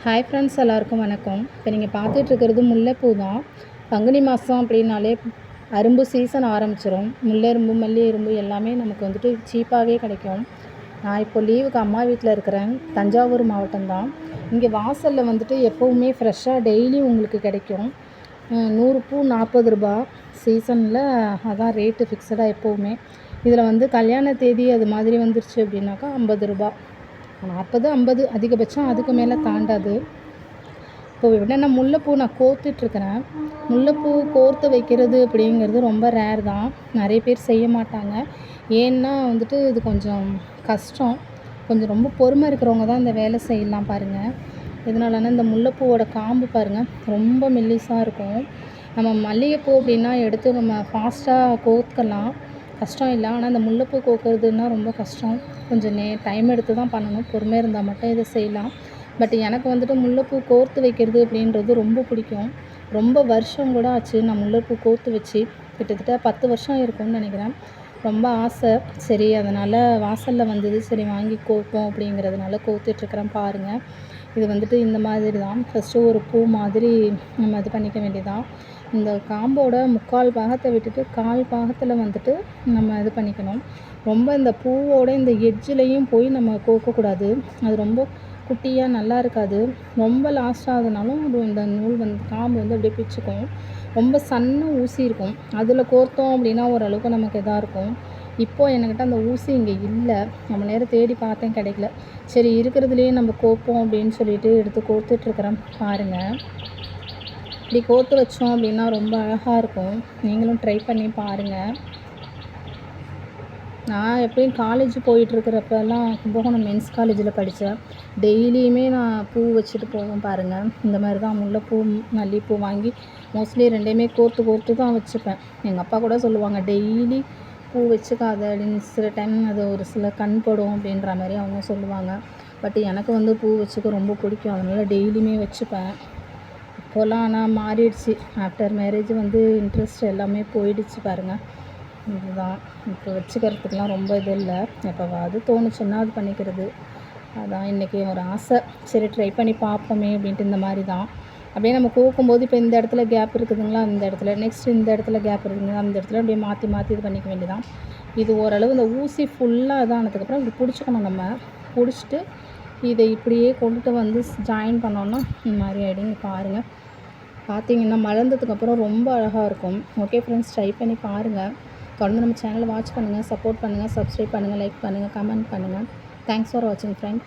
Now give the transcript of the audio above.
Hi friends, எல்லாருக்கும் வணக்கம். இப்போ நீங்கள் பார்த்துட்ருக்கிறது முல்லைப்பூ தான். பங்குனி மாதம் அப்படின்னாலே அரும்பு சீசன் ஆரம்பிச்சிடும். முல்லைரும்பு, மல்லி எறும்பு எல்லாமே நமக்கு வந்துட்டு சீப்பாகவே கிடைக்கும். நான் இப்போ லீவுக்கு அம்மா வீட்டில் இருக்கிறேன். தஞ்சாவூர் மாவட்டம் தான். இங்கே வாசலில் வந்துட்டு எப்போவுமே ஃப்ரெஷ்ஷாக டெய்லி உங்களுக்கு கிடைக்கும். 100 பூ 40 ரூபா. சீசனில் அதான் ரேட்டு ஃபிக்ஸடாக எப்போவுமே. இதில் வந்து கல்யாண தேதி அது மாதிரி வந்துருச்சு அப்படின்னாக்கா 50 ரூபா, 40, 50 அதிகபட்சம், அதுக்கு மேலே தாண்டாது. இப்போ என்னென்னா முல்லைப்பூ நான் கோர்த்துட்ருக்கிறேன். முல்லைப்பூ கோர்த்து வைக்கிறது அப்படிங்கிறது ரொம்ப ரேர் தான். நிறைய பேர் செய்ய மாட்டாங்க. ஏன்னா வந்துட்டு இது கொஞ்சம் கஷ்டம். கொஞ்சம் ரொம்ப பொறுமை இருக்கிறவங்க தான் இந்த வேலை செய்யலாம் பாருங்கள். எதனாலனா இந்த முல்லைப்பூவோட காம்பு பாருங்கள், ரொம்ப மெல்லிசாக இருக்கும். நம்ம மல்லிகைப்பூ அப்படின்னா எடுத்து நம்ம ஃபாஸ்ட்டாக கோர்க்கலாம், கஷ்டம் இல்லை. ஆனால் இந்த முல்லைப்பூ கோர்க்குறதுன்னா ரொம்ப கஷ்டம். கொஞ்சம் டைம் எடுத்து தான் பண்ணணும். பொறுமையாக இருந்தால் மட்டும் இதை செய்யலாம். பட் எனக்கு வந்துட்டு முல்லைப்பூ கோர்த்து வைக்கிறது அப்படின்றது ரொம்ப பிடிக்கும். ரொம்ப வருஷம் கூட ஆச்சு நான் முல்லைப்பூ கோர்த்து வச்சு. கிட்டத்தட்ட 10 வருஷம் இருக்கும்னு நினைக்கிறேன். ரொம்ப ஆசை. சரி, அதனால் வாசலில் வந்தது, சரி வாங்கி கோர்ப்போம் அப்படிங்கிறதுனால கோர்த்துட்ருக்கிறேன் பாருங்கள். இது வந்துட்டு இந்த மாதிரி தான். ஃபஸ்ட்டு ஒரு பூ மாதிரி நம்ம இது பண்ணிக்க வேண்டியதான். இந்த காம்போட 3/4 பாகத்தை விட்டுட்டு 1/4 பாகத்தில் வந்துட்டு நம்ம இது பண்ணிக்கணும். ரொம்ப இந்த பூவோட இந்த எட்ஜ்லேயும் போய் நம்ம கோர்க்கக்கூடாது. அது ரொம்ப குட்டியாக நல்லா இருக்காது. ரொம்ப லாஸ்ட் ஆகுதுனாலும் இந்த நூல் வந்து காம்பு வந்து அப்படியே பிச்சுக்கும். ரொம்ப சன்ன ஊசி இருக்கும். அதில் கோர்த்தோம் அப்படின்னா ஓரளவுக்கு நமக்கு இதாக இருக்கும். இப்போது என்கிட்ட அந்த ஊசி இங்கே இல்லை. ரொம்ப நேரம் தேடி பார்த்தேன், கிடைக்கல. சரி, இருக்கிறதுலையே நம்ம கோர்ப்போம் அப்படின்னு சொல்லிட்டு எடுத்து கோர்த்துட்ருக்கிறேன் பாருங்கள். இப்படி கோர்த்து வச்சோம் அப்படின்னா ரொம்ப அழகாக இருக்கும். நீங்களும் ட்ரை பண்ணி பாருங்கள். நான் எப்பயும் காலேஜ் போயிட்டுருக்கிறப்பெல்லாம் கும்பகோணம் மென்ஸ் காலேஜில் படித்தேன். டெய்லியுமே நான் பூ வச்சுட்டு போவேன் பாருங்கள். இந்த மாதிரி தான் முல்லைப்பூ, மல்லிகைப்பூ வாங்கி மோஸ்ட்லி 2யுமே கோர்த்து தான் வச்சுப்பேன். எங்கள் அப்பா கூட சொல்லுவாங்க, டெய்லி பூ வச்சுக்காத அப்படின்னு. சில டைம் அது ஒரு சில கண் படும் அப்படின்ற மாதிரி அவங்க சொல்லுவாங்க. பட் எனக்கு வந்து பூ வச்சுக்க ரொம்ப பிடிக்கும். அதனால் டெய்லியுமே வச்சுப்பேன். இப்போலாம் ஆனால் மாறிடுச்சு. ஆஃப்டர் மேரேஜ் வந்து இன்ட்ரெஸ்ட் எல்லாமே போயிடுச்சு பாருங்கள். இதுதான் இப்போ வச்சுக்கிறதுக்கெலாம் ரொம்ப இது இல்லை. எப்போவாது தோணுச்சுன்னா அது பண்ணிக்கிறது. அதான் இன்றைக்கி ஒரு ஆசை. சரி, ட்ரை பண்ணி பார்ப்போமே அப்படின்ட்டு இந்த மாதிரி தான். அப்படியே நம்ம கோர்க்கும்போது இப்போ இந்த இடத்துல கேப் இருக்குதுங்களா, அந்த இடத்துல நெக்ஸ்ட் இந்த இடத்துல கேப் இருக்குதுங்களா, அந்த இடத்துல அப்படியே மாற்றி இது பண்ணிக்க வேண்டியதான். இது ஓரளவு இந்த ஊசி ஃபுல்லாக இதானதுக்கப்புறம் இப்படி பிடிச்சிக்கணும். நம்ம பிடிச்சிட்டு இதை இப்படியே கொண்டுட்டு வந்து ஜாயின் பண்ணோன்னா இந்த மாதிரி ஆகிடுங்க பாருங்கள். பார்த்தீங்கன்னா மலர்ந்ததுக்கப்புறம் ரொம்ப அழகாக இருக்கும். ஓகே ஃப்ரெண்ட்ஸ், ட்ரை பண்ணி பாருங்கள். தொடர்ந்து நம்ம சேனலை வாட்ச் பண்ணுங்கள், சப்போர்ட் பண்ணுங்கள், சப்ஸ்கிரைப் பண்ணுங்கள், லைக் பண்ணுங்கள், கமெண்ட் பண்ணுங்கள். தேங்க்ஸ் ஃபார் வாட்சிங் ஃப்ரெண்ட்.